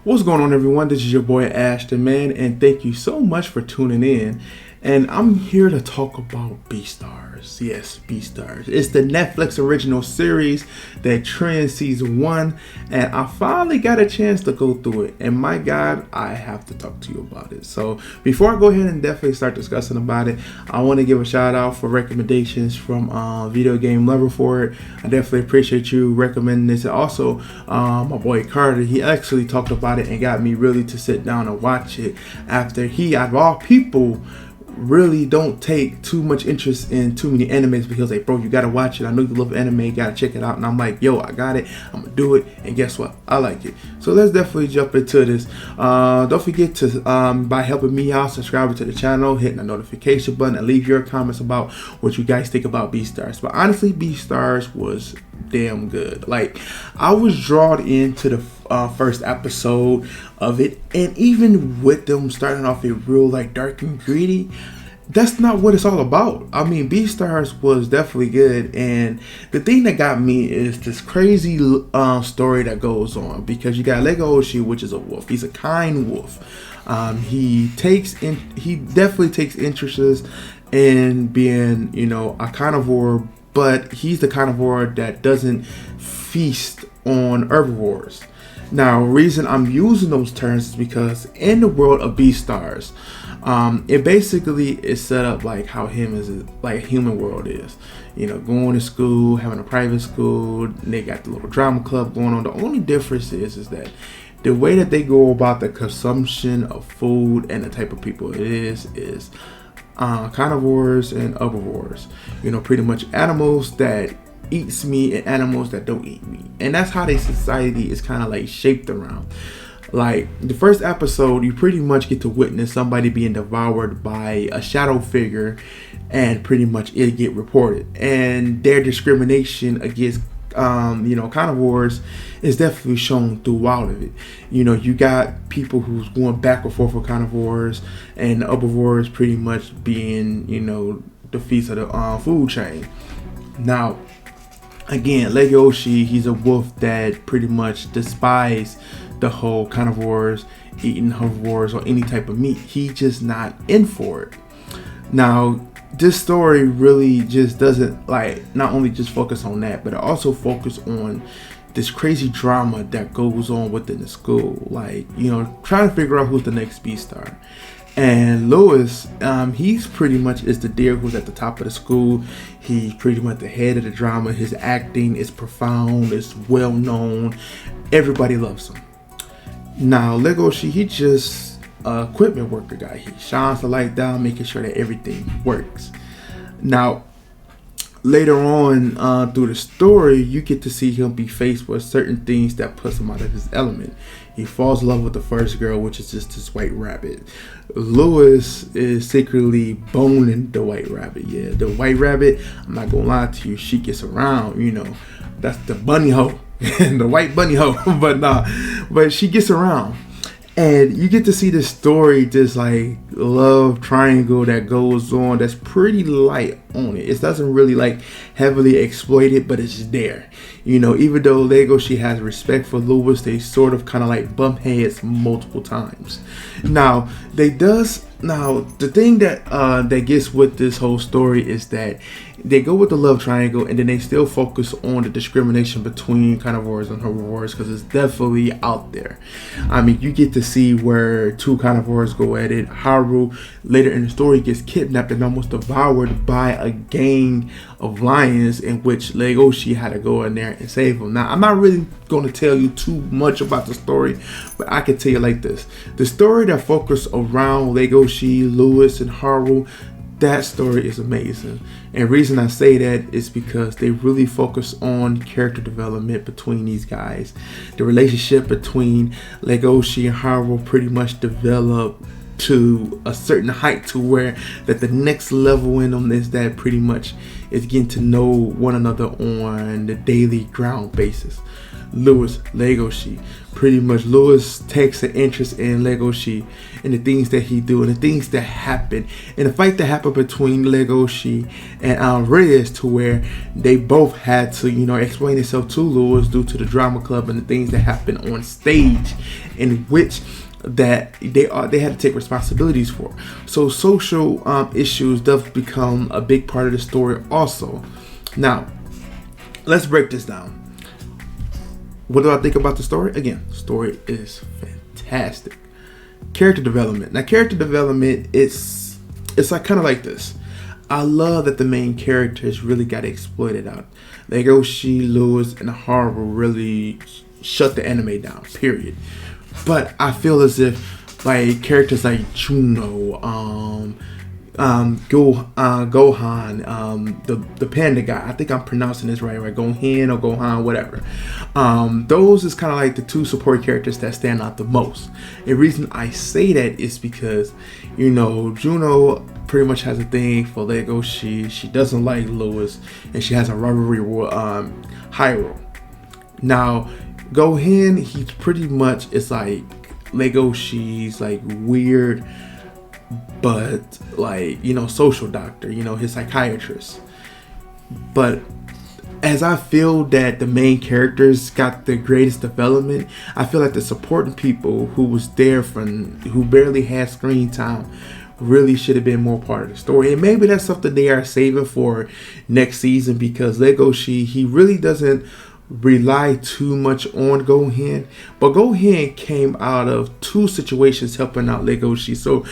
What's going on, everyone? This is your boy AshTheMan, and thank you so much for tuning in. And I'm here to talk about Beastars. Yes, Beastars. It's the Netflix original series that trends season 1, and I finally got a chance to go through it. And my God, I have to talk to you about it. So before I go ahead and definitely start discussing about it, I want to give a shout out for recommendations from Video Game Lover for it. I definitely appreciate you recommending this. And also, my boy Carter, he actually talked about it and got me really to sit down and watch it after he, out of all people, really don't take too much interest in too many animes because like, bro, you gotta watch it. I know you love anime, you gotta check it out. And I'm like, yo, I got it, I'm gonna do it. And guess what, I like it. So let's definitely jump into this. Don't forget to by helping me out, subscribing to the channel, hitting the notification button, and leave your comments about what you guys think about Beastars. But honestly, Beastars was damn good. Like, I was drawn into the first episode of it, and even with them starting off it real like dark and greedy, that's not what it's all about. I mean, Beastars was definitely good, and the thing that got me is this crazy story that goes on, because you got Legoshi, which is a wolf. He's a kind wolf. He definitely takes interest in being, you know, a carnivore, but he's the carnivore that doesn't feast on herbivores. Now, reason I'm using those terms is because in the world of Beastars, it basically is set up like how like human world is. You know, going to school, having a private school, they got the little drama club going on. The only difference is that the way that they go about the consumption of food and the type of people it is carnivores and herbivores. You know, pretty much animals that eats meat and animals that don't eat meat. And that's how their society is kind of like shaped around. Like, the first episode, you pretty much get to witness somebody being devoured by a shadow figure, and pretty much it get reported. And their discrimination against carnivores is definitely shown throughout of it. You know, you got people who's going back and forth with carnivores, and herbivores pretty much being, you know, the feast of the food chain. Now, again, Legoshi, he's a wolf that pretty much despises the whole carnivores eating herbivores or any type of meat. He's just not in for it. Now, this story really just doesn't like not only just focus on that, but it also focus on this crazy drama that goes on within the school. Like, you know, trying to figure out who's the next Beastar. And Lewis, he's pretty much is the deer who's at the top of the school. He's pretty much the head of the drama. His acting is profound, it's well known. Everybody loves him. Now, Legoshi, he just equipment worker guy. He shines the light down, making sure that everything works. Now, later on through the story, you get to see him be faced with certain things that puts him out of his element. He falls in love with the first girl, which is just this white rabbit. Lewis is secretly boning the white rabbit. Yeah, the white rabbit, I'm not gonna lie to you, she gets around, you know. That's the bunny hoe. The white bunny hoe. But she gets around. And you get to see this story, this like love triangle that goes on that's pretty light on it. It doesn't really like heavily exploit it, but it's there. You know, even though Legoshi has respect for Lewis, they sort of kind of like bump heads multiple times. Now, the thing that gets with this whole story is that they go with the love triangle, and then they still focus on the discrimination between carnivores and herbivores, because it's definitely out there. I mean, you get to see where two carnivores go at it. Haru later in the story gets kidnapped and almost devoured by a gang of lions, in which Legoshi had to go in there and save him. Now, I'm not really going to tell you too much about the story, but I can tell you like this. The story that focuses around Legoshi, Lewis, and Haru, that story is amazing. And the reason I say that is because they really focus on character development between these guys. The relationship between Legoshi and Haru pretty much develop to a certain height to where that the next level in them is that pretty much is getting to know one another on the daily ground basis. Lewis, Legoshi, pretty much Lewis takes an interest in Legoshi and the things that he do and the things that happen and the fight that happened between Legoshi and Reyes, to where they both had to, you know, explain themselves to Lewis due to the drama club and the things that happen on stage, in which that they had to take responsibilities for. So social issues does become a big part of the story also. Now, let's break this down. What do I think about the story? Again, the story is fantastic. Character development. Now, character development, it's like kind of like this. I love that the main characters really got exploited out. Legoshi, Lewis, and Haru really shut the anime down, period. But I feel as if like characters like Juno, Gohan, the panda guy, I think I'm pronouncing this right, Gohan or Gohan, whatever. Those is kind of like the two support characters that stand out the most. The reason I say that is because, you know, Juno pretty much has a thing for Legoshi. She doesn't like Lewis, and she has a rivalry with Hyrule. Now, Gohan, he's pretty much, it's like Legoshi's like weird, but like, you know, social doctor, you know, his psychiatrist. But as I feel that the main characters got the greatest development, I feel like the supporting people who was there who barely had screen time really should have been more part of the story. And maybe that's something they are saving for next season, because Legoshi, he really doesn't rely too much on Gohan, but Gohan came out of two situations helping out Legoshi. So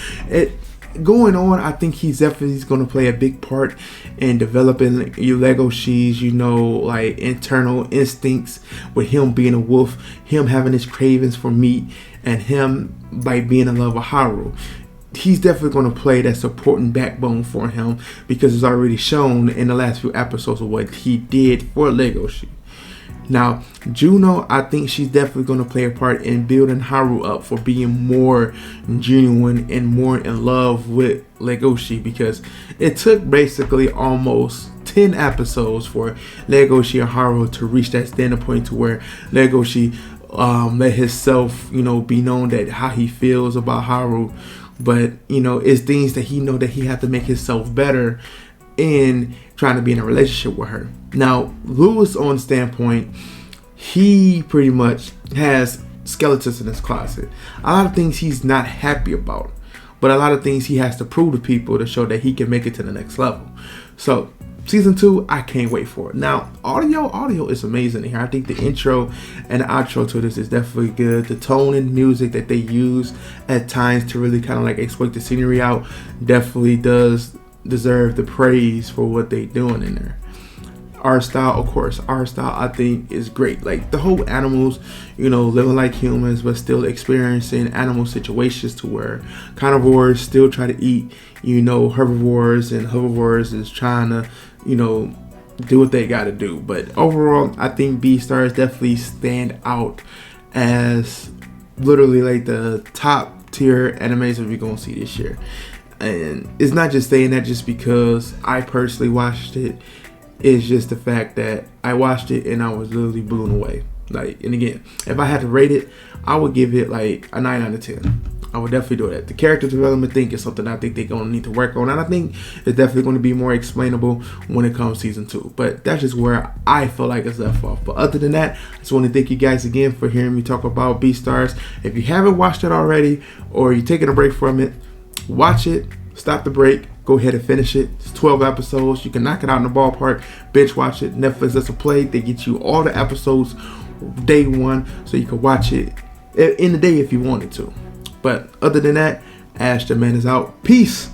going on, I think he's definitely going to play a big part in developing Legoshi's, you know, like internal instincts, with him being a wolf, him having his cravings for meat, and him like being in love with Haru. He's definitely going to play that supporting backbone for him, because it's already shown in the last few episodes of what he did for Legoshi. Now, Juno, I think she's definitely going to play a part in building Haru up for being more genuine and more in love with Legoshi, because it took basically almost 10 episodes for Legoshi and Haru to reach that standing point to where Legoshi let himself, you know, be known that how he feels about Haru. But, you know, it's things that he know that he had to make himself better in trying to be in a relationship with her. Now, Lewis, on standpoint, he pretty much has skeletons in his closet. A lot of things he's not happy about, but a lot of things he has to prove to people to show that he can make it to the next level. So season 2, I can't wait for it. Now, audio is amazing here. I think the intro and the outro to this is definitely good. The tone and music that they use at times to really kind of like exploit the scenery out definitely does deserve the praise for what they doing in there. Art style, of course, I think is great. Like the whole animals, you know, living like humans but still experiencing animal situations, to where carnivores still try to eat, you know, herbivores, and herbivores is trying to, you know, do what they got to do. But overall, I think Beastars definitely stand out as literally like the top tier animes that we're gonna see this year. And it's not just saying that just because I personally watched it. It's just the fact that I watched it and I was literally blown away. Like, and again, if I had to rate it, I would give it like a 9 out of 10. I would definitely do that. The character development thing is something I think they're going to need to work on. And I think it's definitely going to be more explainable when it comes to season 2. But that's just where I feel like it's left off. But other than that, I just want to thank you guys again for hearing me talk about Beastars. If you haven't watched it already, or you're taking a break from it, watch it, stop the break, go ahead and finish it. It's 12 episodes. You can knock it out in the ballpark, binge watch it. Netflix does a play. They get you all the episodes day one, so you can watch it in the day if you wanted to. But other than that, AshTheMan is out. Peace.